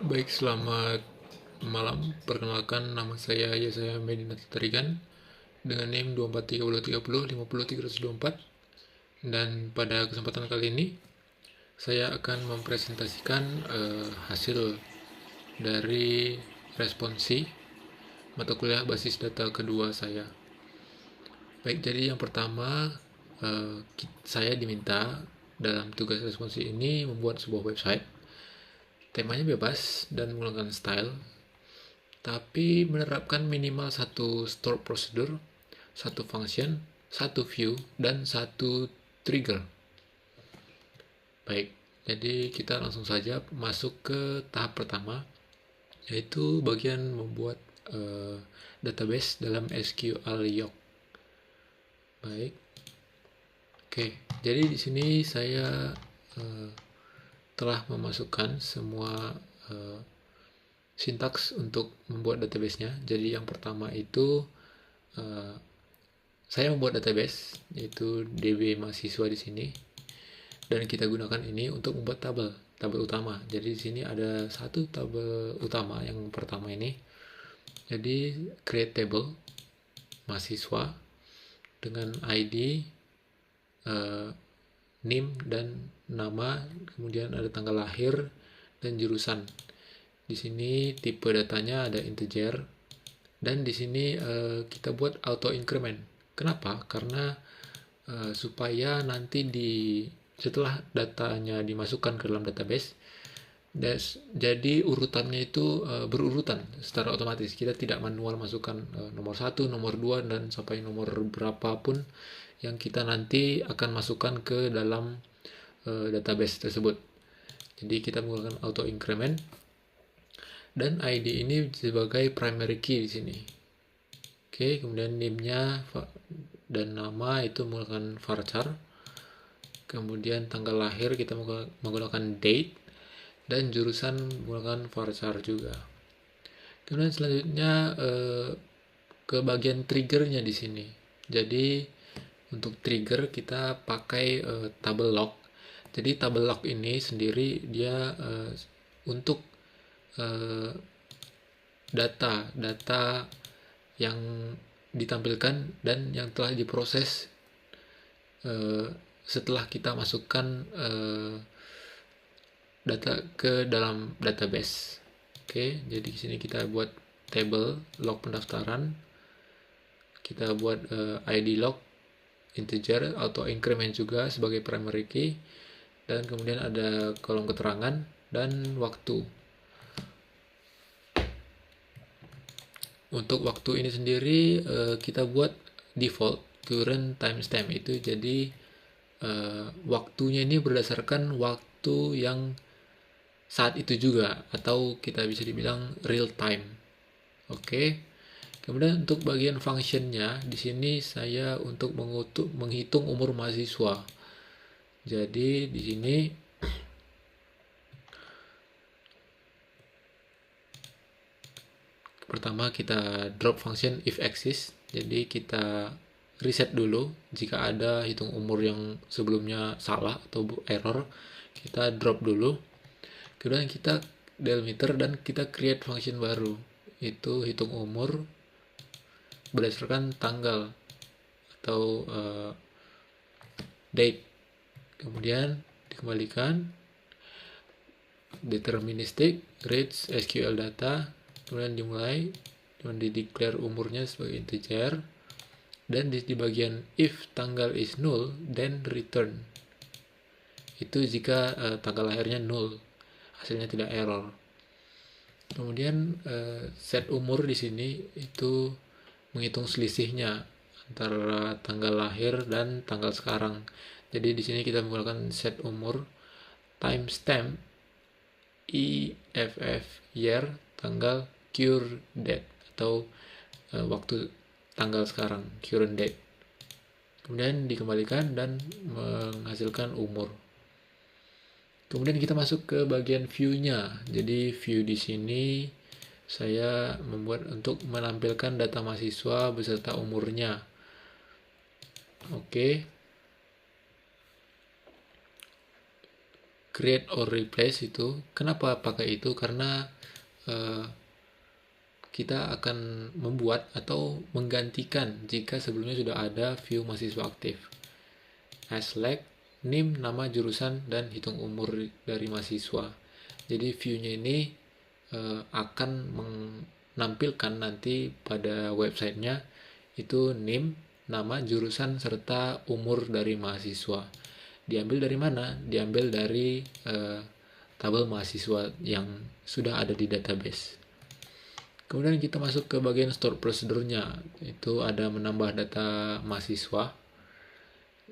Baik, selamat malam. Perkenalkan, nama saya Yesaya Medina Tarigan dengan NIM 243030500324. Dan pada kesempatan kali ini saya akan mempresentasikan hasil dari responsi mata kuliah basis data kedua saya. Baik, jadi yang pertama saya diminta dalam tugas responsi ini membuat sebuah website. Temanya bebas dan menggunakan style, tapi menerapkan minimal satu store procedure, satu function, satu view, dan satu trigger. Baik, jadi kita langsung saja masuk ke tahap pertama, yaitu bagian membuat database dalam SQL Yoke. Baik, oke. Jadi di sini saya telah memasukkan semua sintaks untuk membuat database-nya. Jadi yang pertama itu saya membuat database, yaitu DB mahasiswa di sini, dan kita gunakan ini untuk membuat tabel utama. Jadi di sini ada satu tabel utama yang pertama ini. Jadi create table mahasiswa dengan ID, NIM dan nama, kemudian ada tanggal lahir dan jurusan. Di sini tipe datanya ada integer, dan di sini kita buat auto increment. Kenapa? Karena supaya nanti setelah datanya dimasukkan ke dalam database, jadi urutannya itu berurutan secara otomatis. Kita tidak manual masukkan nomor 1, nomor 2, dan sampai nomor berapapun yang kita nanti akan masukkan ke dalam database tersebut. Jadi kita menggunakan auto increment, dan ID ini sebagai primary key di sini. Oke, kemudian name-nya dan nama itu menggunakan varchar. Kemudian tanggal lahir kita menggunakan date, dan jurusan menggunakan varchar juga. Kemudian selanjutnya ke bagian triggernya di sini. Jadi untuk trigger kita pakai tabel log. Jadi tabel log ini sendiri dia untuk data yang ditampilkan dan yang telah diproses setelah kita masukkan data ke dalam database. Oke, jadi di sini kita buat table log pendaftaran, kita buat ID log integer, auto increment juga sebagai primary key, dan kemudian ada kolom keterangan dan waktu. Untuk waktu ini sendiri kita buat default current timestamp itu, jadi waktunya ini berdasarkan waktu yang saat itu juga, atau kita bisa dibilang real time. Oke. Kemudian untuk bagian functionnya di sini saya untuk menghitung umur mahasiswa. Jadi di sini pertama kita drop function if exists. Jadi kita reset dulu jika ada hitung umur yang sebelumnya salah atau error, kita drop dulu. Kemudian kita delimiter dan kita create function baru, itu hitung umur berdasarkan tanggal atau date. Kemudian dikembalikan deterministic reads SQL data, kemudian dimulai dengan di-declare umurnya sebagai integer, dan di bagian if tanggal is null then return, itu jika tanggal lahirnya null, hasilnya tidak error. Kemudian set umur di sini itu menghitung selisihnya antara tanggal lahir dan tanggal sekarang. Jadi di sini kita menggunakan set umur timestamp EFF year tanggal cure date, atau waktu tanggal sekarang, current date. Kemudian dikembalikan dan menghasilkan umur. Kemudian kita masuk ke bagian view-nya. Jadi view di sini saya membuat untuk menampilkan data mahasiswa beserta umurnya. Oke. create or replace itu. Kenapa pakai itu? Karena kita akan membuat atau menggantikan jika sebelumnya sudah ada view mahasiswa aktif. Select NIM, nama, jurusan, dan hitung umur dari mahasiswa. Jadi view-nya ini akan menampilkan nanti pada websitenya itu NIM, nama, jurusan, serta umur dari mahasiswa. Diambil dari mana? Diambil dari tabel mahasiswa yang sudah ada di database. Kemudian kita masuk ke bagian store prosedurnya. Itu ada menambah data mahasiswa.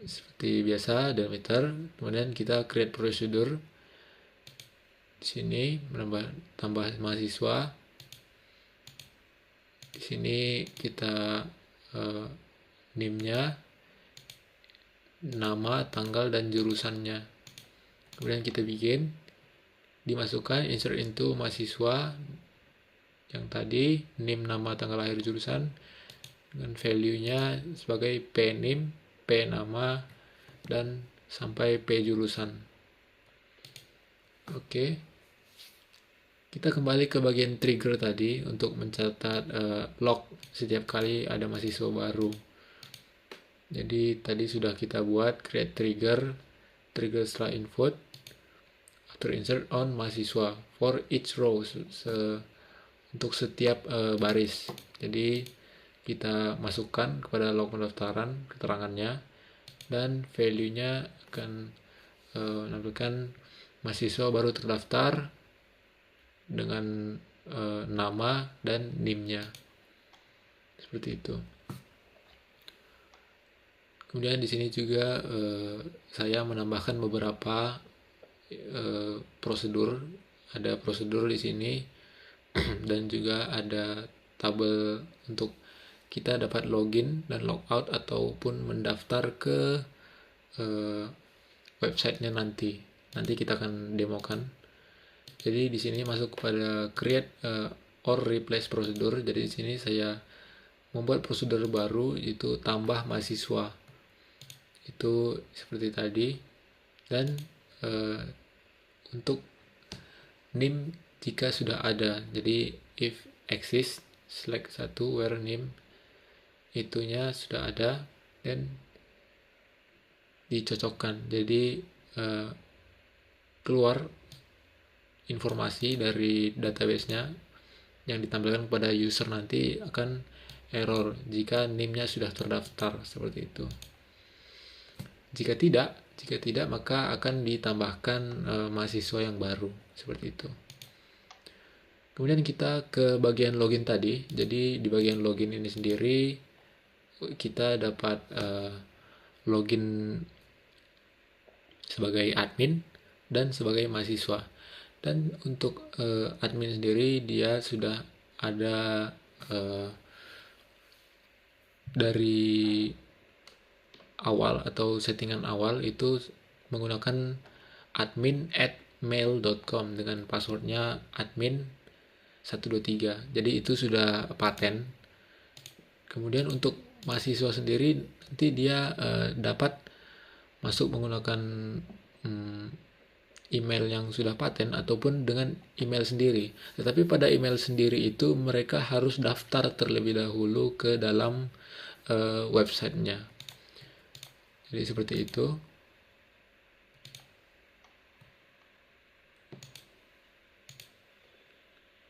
Seperti biasa, delimiter. Kemudian kita create procedure. Di sini tambah mahasiswa. Di sini kita NIM-nya, nama, tanggal, dan jurusannya. Kemudian kita bikin, dimasukkan, insert into mahasiswa yang tadi, NIM, nama, tanggal lahir, jurusan, dengan value-nya sebagai P NIM, P nama, dan sampai P jurusan. Oke. Kita kembali ke bagian trigger tadi untuk mencatat log setiap kali ada mahasiswa baru. Jadi tadi sudah kita buat create trigger setelah input, after insert on mahasiswa for each row, untuk setiap baris. Jadi kita masukkan kepada log pendaftaran keterangannya, dan value-nya akan menampilkan mahasiswa baru terdaftar dengan nama dan NIM-nya. Seperti itu. Kemudian di sini juga saya menambahkan beberapa prosedur. Ada prosedur di sini dan juga ada tabel untuk kita dapat login dan logout ataupun mendaftar ke websitenya nanti. Nanti kita akan demokan. Jadi di sini masuk kepada create or replace prosedur. Jadi di sini saya membuat prosedur baru, yaitu tambah mahasiswa. Itu seperti tadi. Dan untuk NIM jika sudah ada, jadi if exist select satu where NIM itunya sudah ada dan dicocokkan, jadi keluar informasi dari database-nya yang ditampilkan kepada user nanti akan error jika NIM-nya sudah terdaftar, seperti itu. Jika tidak maka akan ditambahkan mahasiswa yang baru, seperti itu. Kemudian kita ke bagian login tadi. Jadi di bagian login ini sendiri kita dapat login sebagai admin dan sebagai mahasiswa. Dan untuk admin sendiri dia sudah ada dari awal atau settingan awal itu menggunakan admin@mail.com dengan passwordnya admin 123. Jadi itu sudah paten. Kemudian untuk mahasiswa sendiri nanti dia dapat masuk menggunakan email yang sudah paten ataupun dengan email sendiri. Tetapi pada email sendiri itu mereka harus daftar terlebih dahulu ke dalam websitenya. Jadi seperti itu.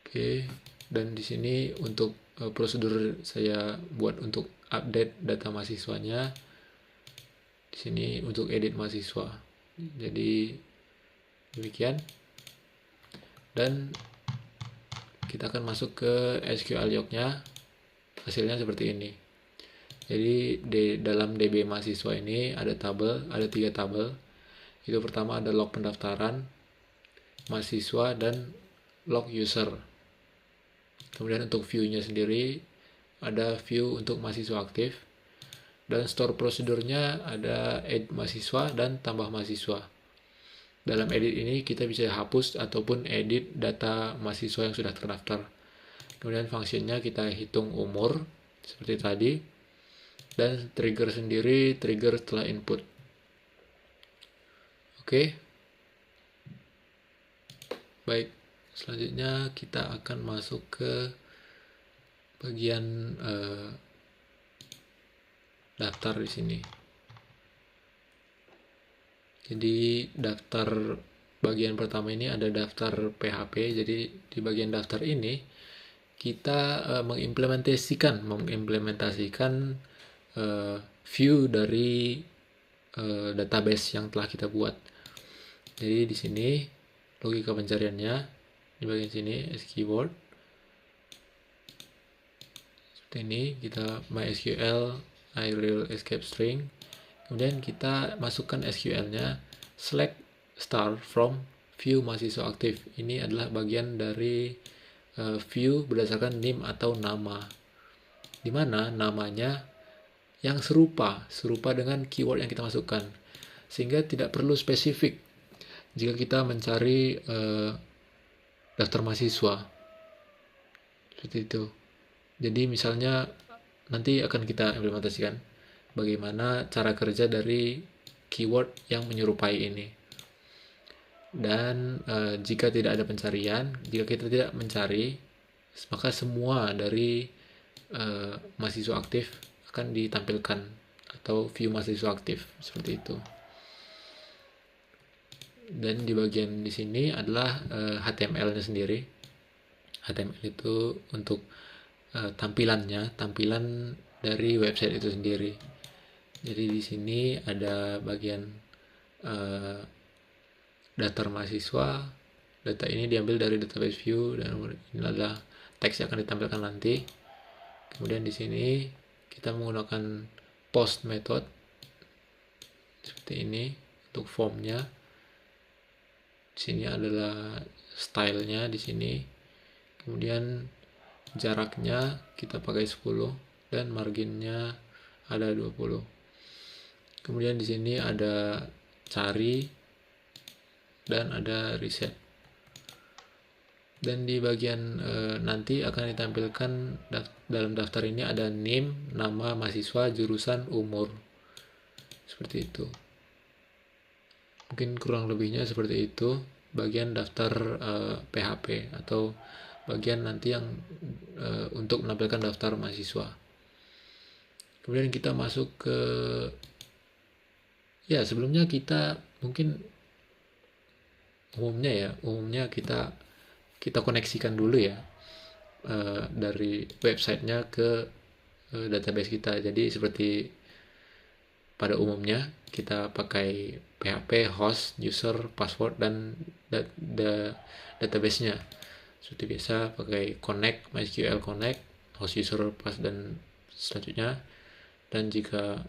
Oke, dan di sini untuk prosedur saya buat untuk update data mahasiswanya. Di sini untuk edit mahasiswa. Jadi demikian. Dan kita akan masuk ke SQL log-nya. Hasilnya seperti ini. Jadi di dalam DB mahasiswa ini ada 3 tabel. Itu pertama ada log pendaftaran, mahasiswa, dan log user. Kemudian untuk view-nya sendiri ada view untuk mahasiswa aktif, dan store prosedurnya ada edit mahasiswa dan tambah mahasiswa. Dalam edit ini kita bisa hapus ataupun edit data mahasiswa yang sudah terdaftar. Kemudian fungsinya kita hitung umur seperti tadi, dan trigger sendiri trigger setelah input. Oke. Baik, selanjutnya kita akan masuk ke bagian daftar di sini. Jadi daftar bagian pertama ini ada daftar PHP. Jadi di bagian daftar ini kita mengimplementasikan view dari database yang telah kita buat. Jadi di sini logika pencariannya di bagian sini keyword seperti ini, kita MySQL iReal escape string, kemudian kita masukkan SQL-nya select star from view mahasiswa aktif. Ini adalah bagian dari view berdasarkan name atau nama, dimana namanya yang serupa dengan keyword yang kita masukkan, sehingga tidak perlu spesifik jika kita mencari daftar mahasiswa seperti itu. Jadi misalnya nanti akan kita implementasikan bagaimana cara kerja dari keyword yang menyerupai ini. Dan jika tidak ada pencarian, jika kita tidak mencari, maka semua dari mahasiswa aktif akan ditampilkan atau view mahasiswa aktif seperti itu. Dan di bagian di sini adalah HTML-nya sendiri. HTML itu untuk tampilan dari website itu sendiri. Jadi di sini ada bagian daftar mahasiswa. Data ini diambil dari database view dan ini adalah teks yang akan ditampilkan nanti. Kemudian di sini kita menggunakan post method seperti ini untuk formnya. Di sini adalah stylenya di sini. Kemudian jaraknya kita pakai 10 dan marginnya ada 20. Kemudian di sini ada cari dan ada reset. Dan di bagian nanti akan ditampilkan dalam daftar ini ada name, nama mahasiswa, jurusan, umur. Seperti itu. Mungkin kurang lebihnya seperti itu bagian daftar PHP atau bagian nanti yang untuk menampilkan daftar mahasiswa. Kemudian kita masuk ke sebelumnya kita mungkin umumnya kita koneksikan dulu ya dari websitenya ke database kita. Jadi seperti pada umumnya kita pakai PHP, host, user, password, dan database-nya. Seperti biasa pakai connect, MySQL connect, host, user, pass, dan selanjutnya. Dan jika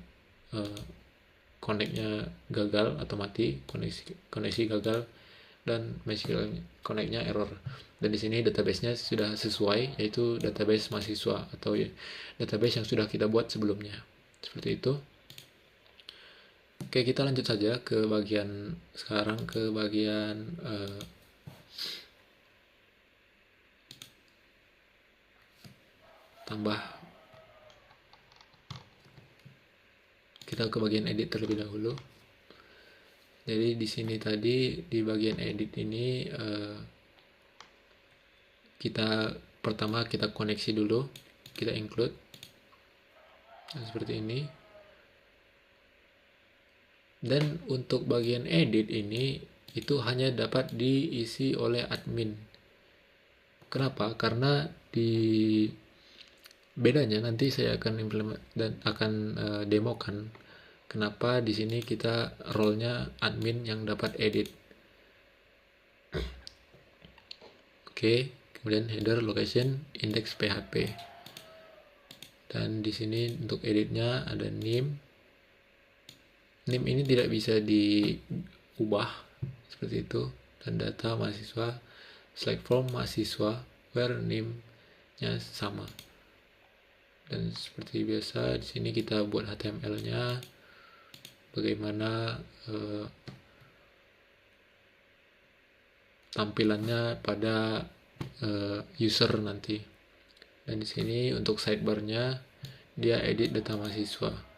connect-nya gagal atau mati, koneksi gagal, dan MySQL connect-nya error. Dan di sini database-nya sudah sesuai, yaitu database mahasiswa atau database yang sudah kita buat sebelumnya. Seperti itu. Oke, kita lanjut saja ke bagian tambah. Kita ke bagian edit terlebih dahulu. Jadi di sini tadi di bagian edit ini pertama kita koneksi dulu, kita include seperti ini. Dan untuk bagian edit ini itu hanya dapat diisi oleh admin. Kenapa? Karena bedanya nanti saya akan demokan kenapa di sini kita role-nya admin yang dapat edit. Oke, kemudian header, location, index PHP. Dan di sini untuk editnya ada name. Name ini tidak bisa diubah seperti itu, dan data mahasiswa select from mahasiswa where name-nya sama. Dan seperti biasa di sini kita buat HTML-nya bagaimana tampilannya pada user nanti. Dan di sini untuk sidebar-nya dia edit data mahasiswa.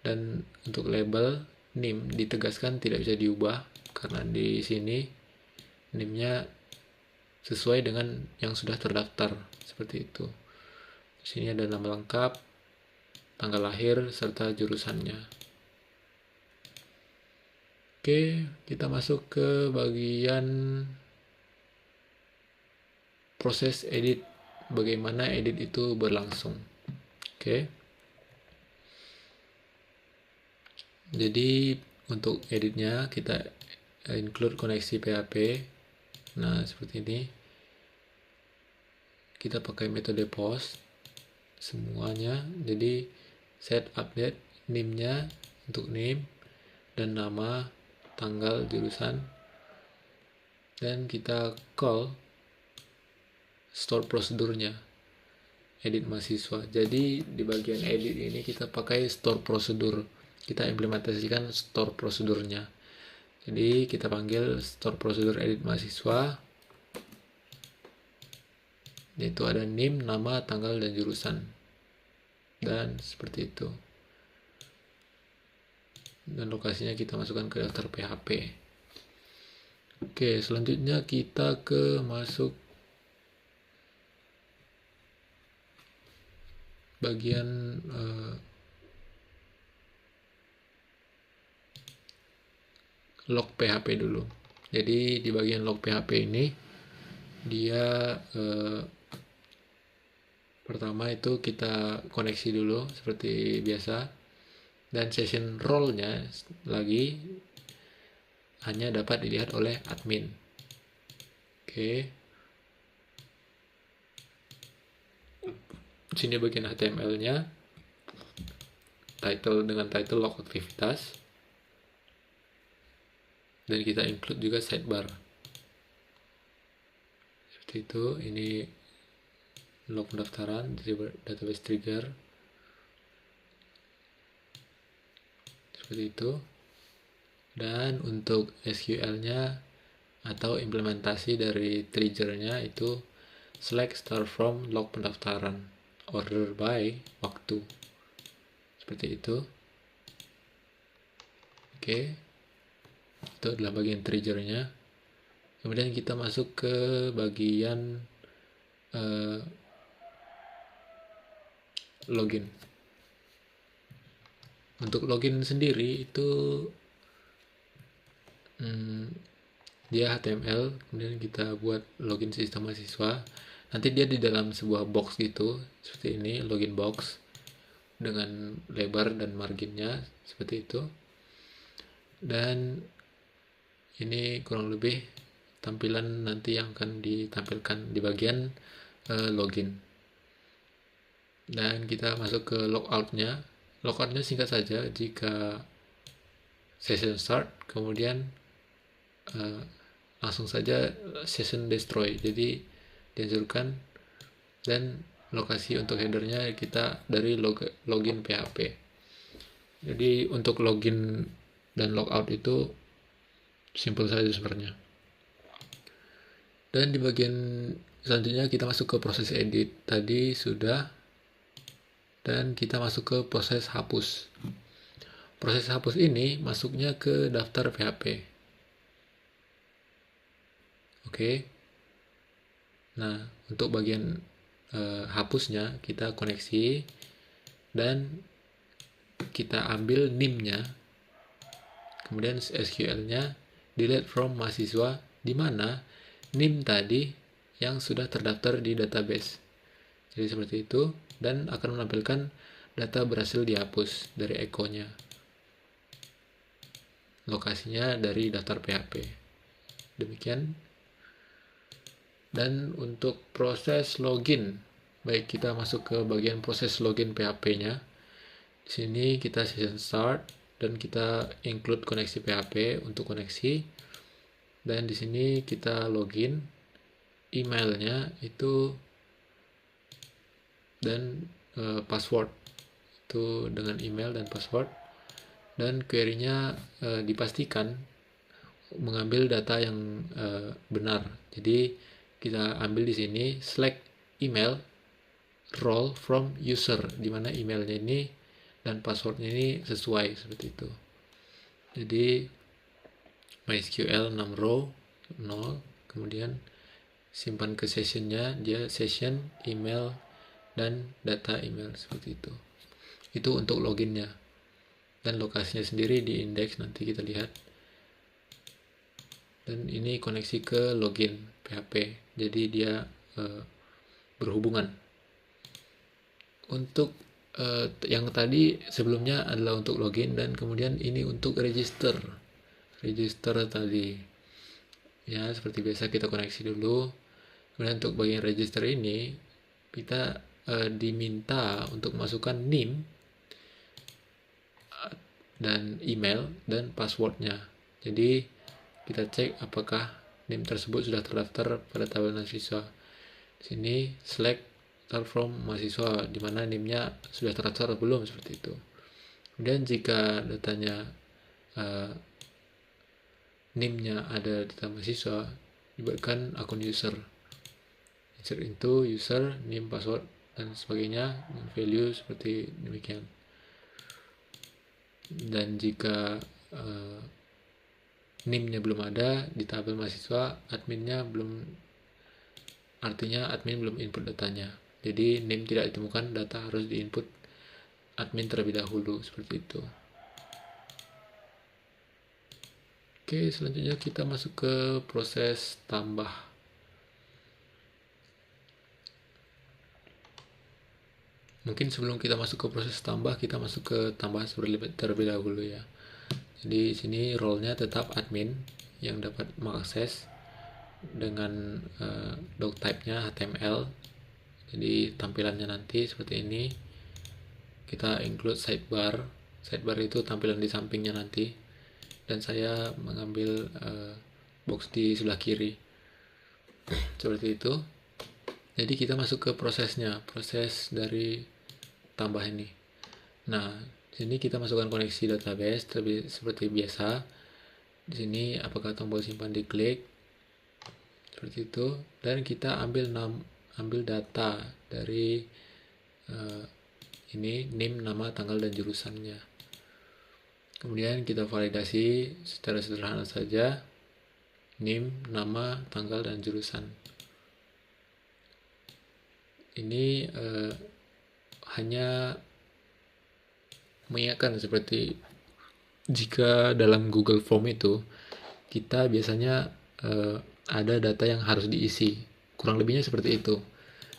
Dan untuk label name ditegaskan tidak bisa diubah karena di sini name-nya sesuai dengan yang sudah terdaftar seperti itu. Di sini ada nama lengkap, tanggal lahir, serta jurusannya. Oke, kita masuk ke bagian proses edit. Bagaimana edit itu berlangsung. Oke. Jadi untuk editnya kita include koneksi PHP. Nah, seperti ini. Kita pakai metode post semuanya. Jadi set update name-nya untuk name dan nama, tanggal, jurusan. Dan kita call store prosedurnya, edit mahasiswa. Jadi di bagian edit ini kita pakai store prosedur. Kita implementasikan store prosedurnya. Jadi kita panggil store prosedur edit mahasiswa. Yaitu ada name, nama, tanggal, dan jurusan. Dan seperti itu. Dan lokasinya kita masukkan ke daftar PHP. Oke, selanjutnya kita masuk bagian log PHP dulu. Jadi di bagian log PHP ini dia pertama itu kita koneksi dulu seperti biasa, dan session role-nya lagi hanya dapat dilihat oleh admin. Oke. Sini bagian HTML-nya, title dengan title log aktivitas, dan kita include juga sidebar. Seperti itu. Ini log pendaftaran, database trigger, seperti itu. Dan untuk SQL-nya atau implementasi dari trigger-nya itu select start from log pendaftaran, order by waktu, seperti itu. Oke, itu adalah bagian trigger-nya. Kemudian kita masuk ke bagian login. Untuk login sendiri itu dia HTML, kemudian kita buat login sistem mahasiswa. Nanti dia di dalam sebuah box gitu, seperti ini, login box dengan lebar dan marginnya seperti itu. Dan ini kurang lebih tampilan nanti yang akan ditampilkan di bagian login. Dan kita masuk ke logout-nya. Logout-nya singkat saja, jika session start, kemudian langsung saja session destroy, jadi dihancurkan. Dan lokasi untuk headernya kita dari login PHP. Jadi untuk login dan logout itu simple saja sebenarnya. Dan di bagian selanjutnya kita masuk ke proses edit. Tadi sudah. Dan kita masuk ke proses hapus. Proses hapus ini masuknya ke daftar PHP. Oke. Nah, untuk bagian hapusnya kita koneksi dan kita ambil name-nya, kemudian SQL-nya delete from mahasiswa, di mana name tadi yang sudah terdaftar di database. Jadi seperti itu, dan akan menampilkan data berhasil dihapus dari echo-nya. Lokasinya dari daftar PHP. Demikian. Dan untuk proses login, baik, kita masuk ke bagian proses login PHP-nya. Di sini kita session start dan kita include koneksi PHP untuk koneksi. Dan di sini kita login, emailnya itu dan password itu dengan email dan password, dan query-nya dipastikan mengambil data yang benar. Jadi kita ambil di sini select email role from user, di mana emailnya ini dan passwordnya ini sesuai seperti itu. Jadi MySQL 6 row 0, kemudian simpan ke sessionnya, dia session, email, dan data email seperti itu. Itu untuk loginnya, dan lokasinya sendiri di index nanti kita lihat. Dan ini koneksi ke login PHP, jadi dia berhubungan. Untuk yang tadi sebelumnya adalah untuk login, dan kemudian ini untuk register tadi ya. Seperti biasa kita koneksi dulu. Kemudian untuk bagian register ini kita diminta untuk masukkan NIM dan email dan passwordnya. Jadi kita cek apakah NIM tersebut sudah terdaftar pada tabel mahasiswa. Di sini select start from mahasiswa, di mana NIM-nya sudah terdaftar atau belum, seperti itu. Kemudian jika datanya NIM-nya ada data mahasiswa, dibuatkan akun user. Insert into user, NIM, password, dan sebagainya, dan value seperti demikian. Dan jika NIM-nya belum ada di tabel mahasiswa, adminnya belum, artinya admin belum input datanya. Jadi NIM tidak ditemukan, data harus diinput admin terlebih dahulu, seperti itu. Oke, selanjutnya kita masuk ke proses tambah. Mungkin sebelum kita masuk ke proses tambah, kita masuk ke tambah terlebih dahulu ya. Jadi di sini role-nya tetap admin yang dapat mengakses dengan doc type-nya HTML. Jadi tampilannya nanti seperti ini. Kita include sidebar. Sidebar itu tampilan di sampingnya nanti. Dan saya mengambil box di sebelah kiri. Seperti itu. Jadi kita masuk ke prosesnya, proses dari tambah ini. Nah, di sini kita masukkan koneksi database seperti biasa. Di sini apakah tombol simpan diklik, seperti itu, dan kita ambil data dari ini, NIM, nama, tanggal, dan jurusannya. Kemudian kita validasi secara sederhana saja, NIM, nama, tanggal, dan jurusan. Ini hanya mengingatkan seperti jika dalam Google Form itu kita biasanya ada data yang harus diisi, kurang lebihnya seperti itu.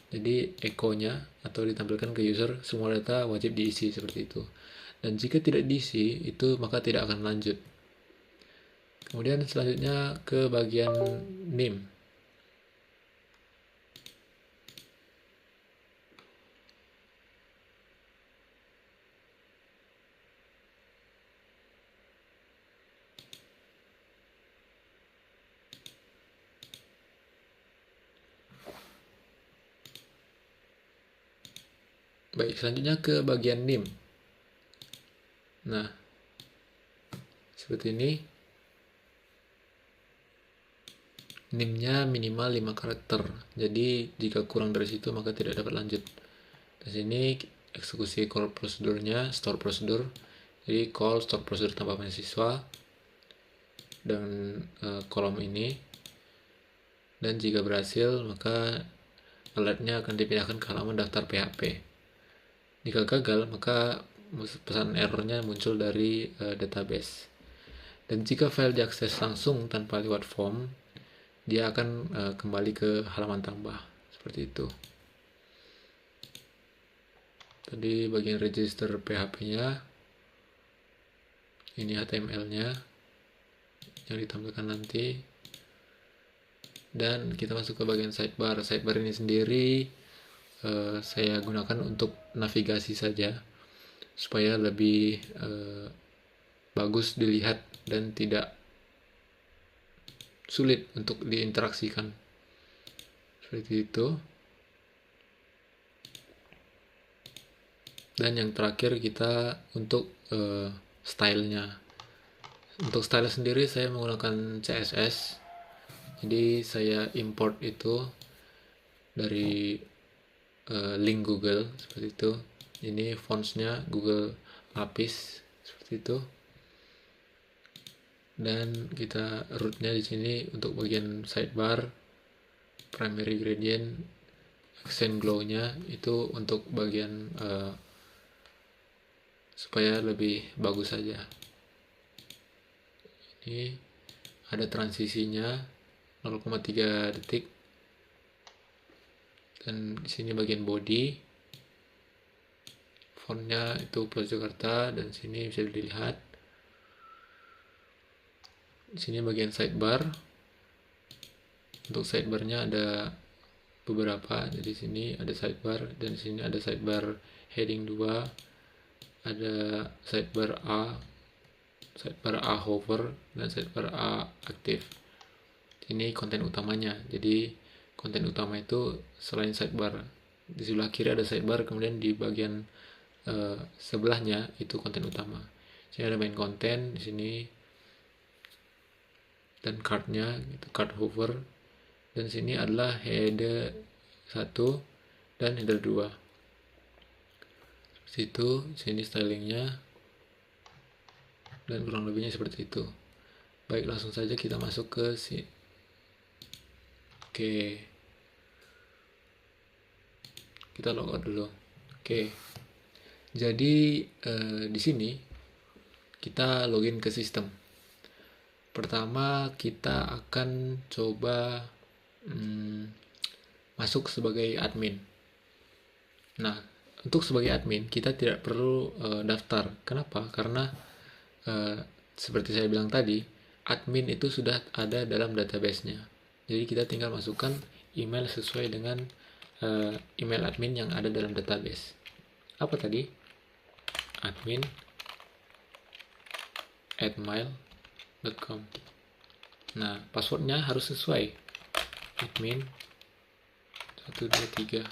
Jadi echo-nya atau ditampilkan ke user, semua data wajib diisi seperti itu. Dan jika tidak diisi, itu maka tidak akan lanjut. Kemudian selanjutnya ke bagian NIM. Baik, selanjutnya ke bagian NIM. Nah, seperti ini. NIM-nya minimal 5 karakter. Jadi jika kurang dari situ maka tidak dapat lanjut. Di sini eksekusi call prosedurnya, store prosedur. Jadi call store prosedur tanpa mahasiswa dan kolom ini. Dan jika berhasil maka alertnya akan dipindahkan ke halaman daftar PHP. Jika gagal maka pesan errornya muncul dari database. Dan jika file diakses langsung tanpa lewat form, dia akan kembali ke halaman tambah seperti itu. Tadi bagian register PHP-nya, ini HTML-nya yang ditampilkan nanti. Dan kita masuk ke bagian sidebar. Sidebar ini sendiri saya gunakan untuk navigasi saja supaya lebih bagus dilihat dan tidak sulit untuk diinteraksikan, seperti itu. Dan yang terakhir kita untuk stylenya. Untuk style sendiri saya menggunakan CSS. Jadi saya import itu dari link Google seperti itu. Ini fontsnya Google Lapis seperti itu. Dan kita rootnya di sini untuk bagian sidebar primary gradient, accent glow-nya itu untuk bagian supaya lebih bagus saja. Ini ada transisinya 0,3 detik, dan di sini bagian body, fontnya itu Plus Jakarta, dan sini bisa dilihat. Di sini bagian sidebar. Untuk sidebarnya ada beberapa. Jadi sini ada sidebar, dan di sini ada sidebar heading 2, ada sidebar A hover, dan sidebar A aktif. Ini konten utamanya. Jadi konten utama itu selain sidebar, di sebelah kiri ada sidebar, kemudian di bagian sebelahnya itu konten utama. Sini ada main konten di sini, dan cardnya gitu, card hover, dan sini adalah header 1 dan header 2. Seperti itu. Sini stylingnya, dan kurang lebihnya seperti itu. Baik, langsung saja kita masuk ke sini. Oke, kita logout dulu. Oke, jadi di sini kita login ke sistem. Pertama kita akan coba masuk sebagai admin. Nah, untuk sebagai admin kita tidak perlu daftar. Kenapa? Karena seperti saya bilang tadi, admin itu sudah ada dalam database-nya. Jadi kita tinggal masukkan email sesuai dengan email admin yang ada dalam database. Apa tadi? Admin @mail.com. Nah, passwordnya harus sesuai. Admin 123.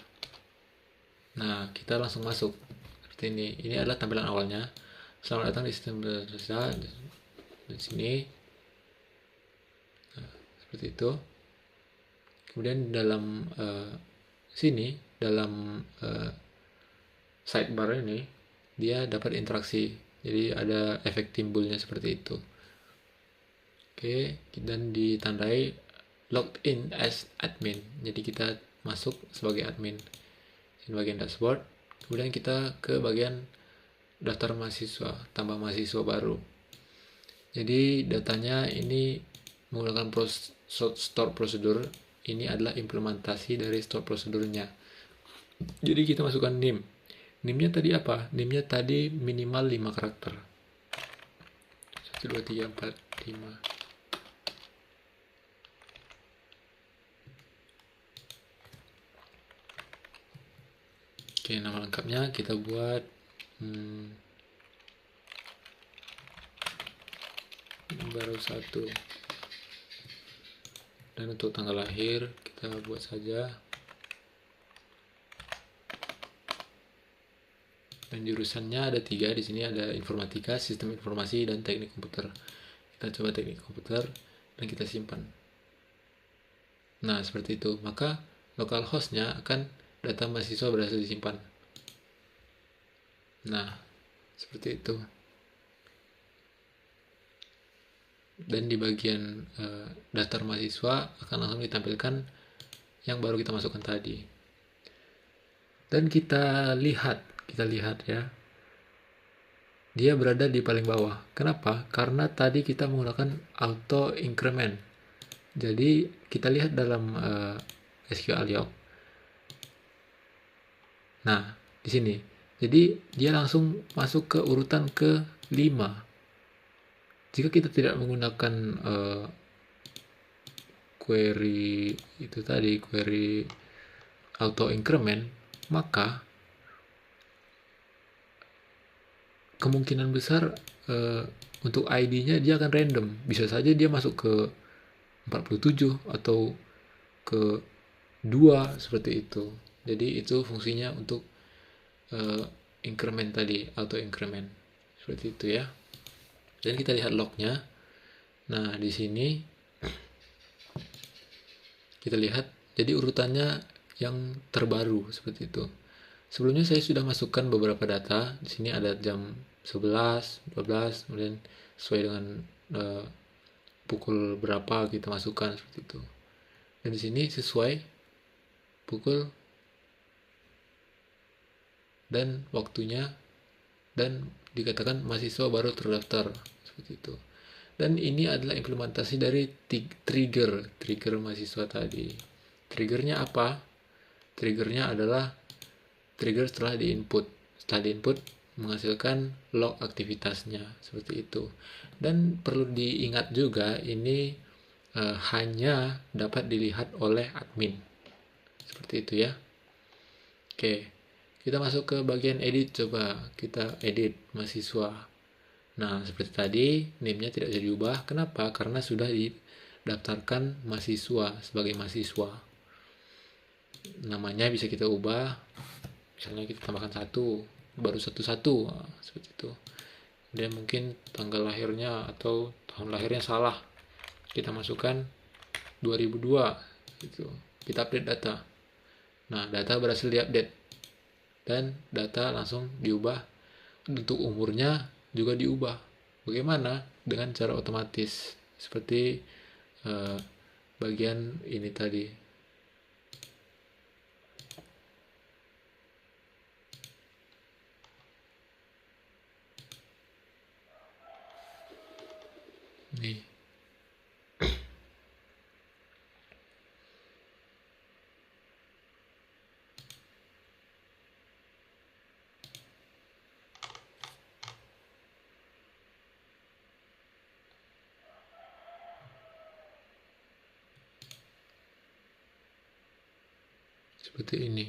Nah, kita langsung masuk seperti ini. Ini adalah tampilan awalnya. Selamat datang di sistem data di sini. Nah, seperti itu. Kemudian dalam sini, dalam sidebar ini, dia dapat interaksi. Jadi ada efek timbulnya seperti itu. Oke, dan ditandai logged in as admin. Jadi kita masuk sebagai admin. Di bagian dashboard. Kemudian kita ke bagian daftar mahasiswa, tambah mahasiswa baru. Jadi datanya ini menggunakan store prosedur. Ini adalah implementasi dari store prosedurnya. Jadi kita masukkan NIM. NIM-nya tadi apa? NIM-nya tadi minimal 5 karakter. 1, 2, 3, 4, 5. Oke, nama lengkapnya kita buat baru 1. Dan untuk tanggal lahir kita buat saja. Dan jurusannya ada 3 di sini, ada informatika, sistem informasi, dan teknik komputer. Kita coba teknik komputer dan kita simpan. Nah, seperti itu. Maka localhost-nya akan data mahasiswa berhasil disimpan. Nah, seperti itu. Dan di bagian daftar mahasiswa akan langsung ditampilkan yang baru kita masukkan tadi. Dan kita lihat ya, dia berada di paling bawah. Kenapa? Karena tadi kita menggunakan auto increment. Jadi kita lihat dalam SQLiOC. Nah, di sini. Jadi dia langsung masuk ke urutan ke-5. Jika kita tidak menggunakan query itu tadi, query auto increment, maka kemungkinan besar untuk ID-nya dia akan random. Bisa saja dia masuk ke 47 atau ke 2 seperti itu. Jadi itu fungsinya untuk increment tadi, auto increment. Seperti itu ya. Dan kita lihat lognya. Nah, di sini kita lihat jadi urutannya yang terbaru seperti itu. Sebelumnya saya sudah masukkan beberapa data. Di sini ada jam 11, 12, kemudian sesuai dengan pukul berapa kita masukkan seperti itu. Dan di sini sesuai pukul dan waktunya, dan dikatakan mahasiswa baru terdaftar, seperti itu. Dan ini adalah implementasi dari trigger mahasiswa tadi. Triggernya apa? Triggernya adalah trigger setelah diinput. Setelah diinput menghasilkan log aktivitasnya, seperti itu. Dan perlu diingat juga ini hanya dapat dilihat oleh admin, seperti itu ya. Oke, kita masuk ke bagian edit. Coba kita edit mahasiswa. Nah, seperti tadi, name-nya tidak bisa diubah. Kenapa? Karena sudah didaftarkan mahasiswa sebagai mahasiswa. Namanya bisa kita ubah. Misalnya kita tambahkan 1, baru 11, seperti itu. Dan mungkin tanggal lahirnya atau tahun lahirnya salah. Kita masukkan 2002, gitu. Kita update data. Nah, data berhasil diupdate. Dan data langsung diubah. Untuk umurnya juga diubah. Bagaimana? Dengan cara otomatis, seperti bagian ini tadi. Nih. Seperti ini.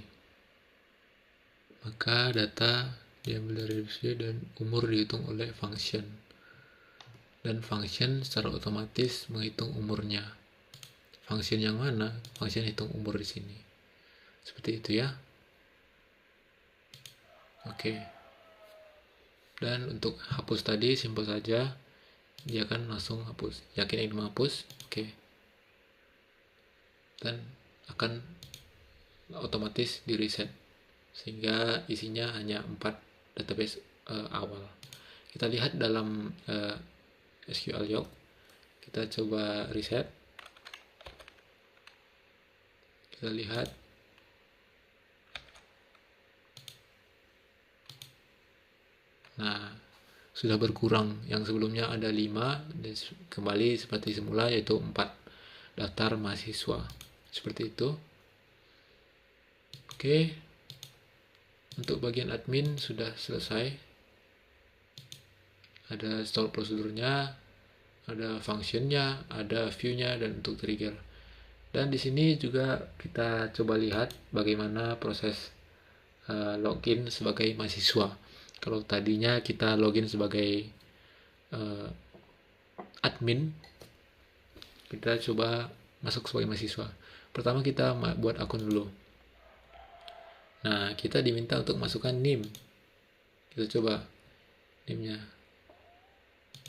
Maka data diambil dari usia dan umur dihitung oleh function. Dan function secara otomatis menghitung umurnya. Function yang mana? Function hitung umur di sini. Seperti itu ya. Oke. Dan untuk hapus tadi simpel saja. Dia akan langsung hapus. Yakin ingin menghapus? Oke. Dan akan otomatis di reset sehingga isinya hanya 4 database awal. Kita lihat dalam SQL Log, kita coba reset, kita lihat nah sudah berkurang. Yang sebelumnya ada 5 dan kembali seperti semula, yaitu 4 daftar mahasiswa, seperti itu. Oke, untuk bagian admin sudah selesai. Ada install prosedurnya, ada functionnya, ada view-nya, dan untuk trigger. Dan di sini juga kita coba lihat bagaimana proses login sebagai mahasiswa. Kalau tadinya kita login sebagai admin, kita coba masuk sebagai mahasiswa. Pertama kita buat akun dulu. Nah, kita diminta untuk masukkan NIM. Kita coba NIM-nya.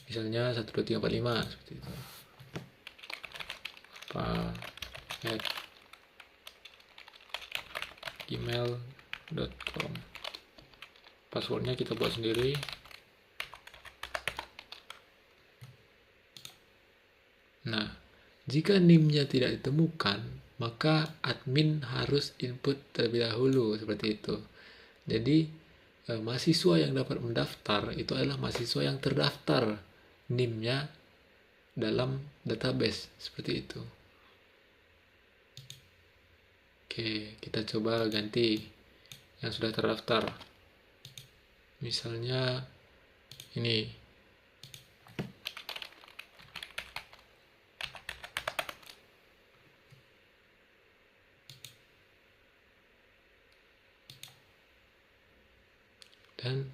Misalnya 12345 seperti itu. gmail.com. Passwordnya kita buat sendiri. Nah, jika NIM-nya tidak ditemukan, maka admin harus input terlebih dahulu, seperti itu. Jadi mahasiswa yang dapat mendaftar itu adalah mahasiswa yang terdaftar NIM-nya dalam database, seperti itu. Oke, kita coba ganti yang sudah terdaftar. Misalnya ini. Dan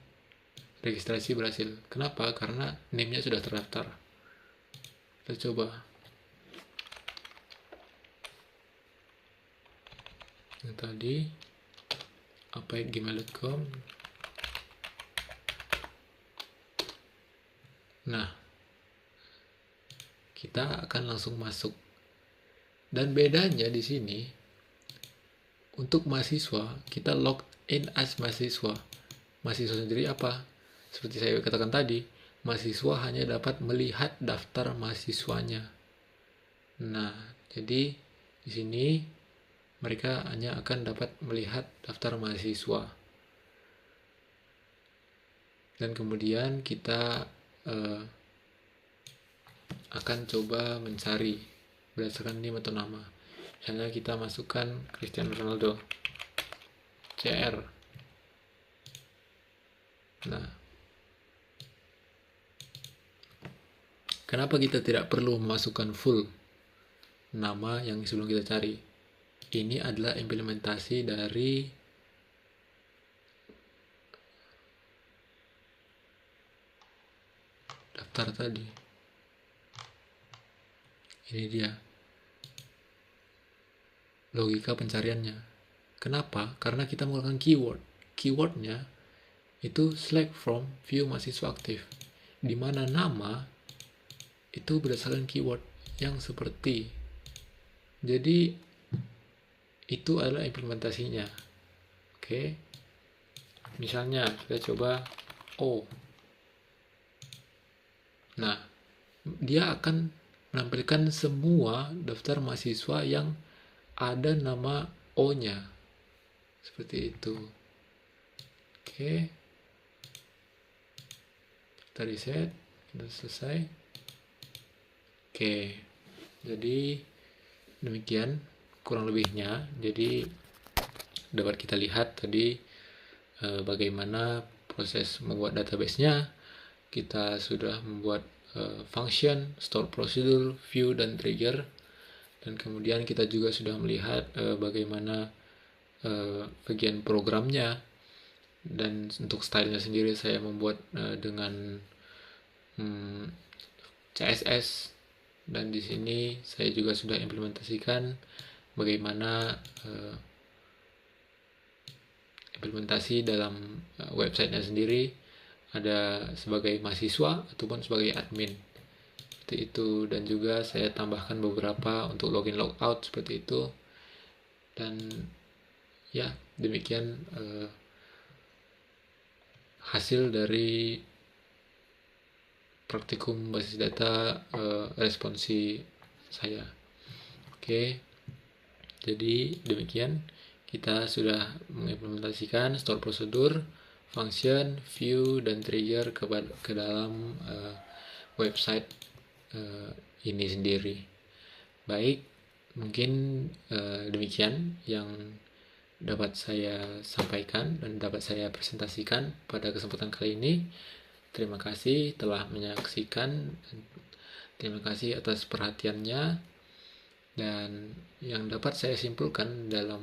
registrasi berhasil. Kenapa? Karena name-nya sudah terdaftar. Kita coba. Yang tadi gmail.com. Nah, kita akan langsung masuk. Dan bedanya di sini, untuk mahasiswa, kita log in as mahasiswa. Mahasiswa sendiri apa? Seperti saya katakan tadi, mahasiswa hanya dapat melihat daftar mahasiswanya. Nah, jadi Di sini mereka hanya akan dapat melihat daftar mahasiswa. Dan kemudian kita akan coba mencari berdasarkan NIM atau nama. Misalnya kita masukkan Cristiano Ronaldo, CR. Nah, kenapa kita tidak perlu memasukkan full nama yang sebelum kita cari? Ini adalah implementasi dari daftar tadi. Ini dia logika pencariannya. Kenapa? Karena kita menggunakan keyword. Keywordnya itu select from view mahasiswa aktif, di mana nama itu berdasarkan keyword yang seperti. Jadi itu adalah implementasinya. Oke. Misalnya kita coba O. Nah, dia akan menampilkan semua daftar mahasiswa yang ada nama O-nya. Seperti itu. Oke. Kita reset. Kita selesai. Oke. Jadi demikian kurang lebihnya. Jadi dapat kita lihat tadi bagaimana proses membuat database-nya. Kita sudah membuat function, store procedure, view, dan trigger. Dan kemudian kita juga sudah melihat bagaimana bagian programnya. Dan untuk stylenya sendiri saya membuat dengan CSS. Dan di sini saya juga sudah implementasikan bagaimana implementasi dalam websitenya sendiri, ada sebagai mahasiswa ataupun sebagai admin seperti itu. Dan juga saya tambahkan beberapa untuk login logout seperti itu. Dan ya, demikian hasil dari praktikum basis data responsi saya. Oke, jadi demikian kita sudah mengimplementasikan store prosedur, function, view, dan trigger ke dalam website ini sendiri. Baik, mungkin demikian yang dapat saya sampaikan dan dapat saya presentasikan pada kesempatan kali ini. Terima kasih telah menyaksikan. Terima kasih atas perhatiannya. Dan yang dapat saya simpulkan dalam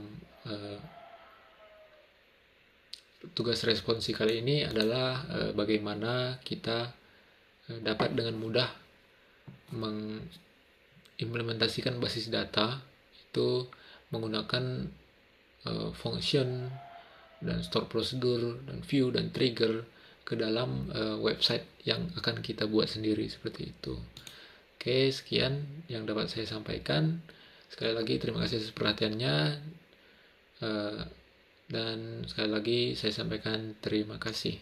tugas responsi kali ini adalah bagaimana kita dapat dengan mudah mengimplementasikan basis data itu menggunakan function dan store procedure dan view dan trigger ke dalam website yang akan kita buat sendiri seperti itu. Oke, sekian yang dapat saya sampaikan. Sekali lagi terima kasih atas perhatiannya, dan sekali lagi saya sampaikan terima kasih.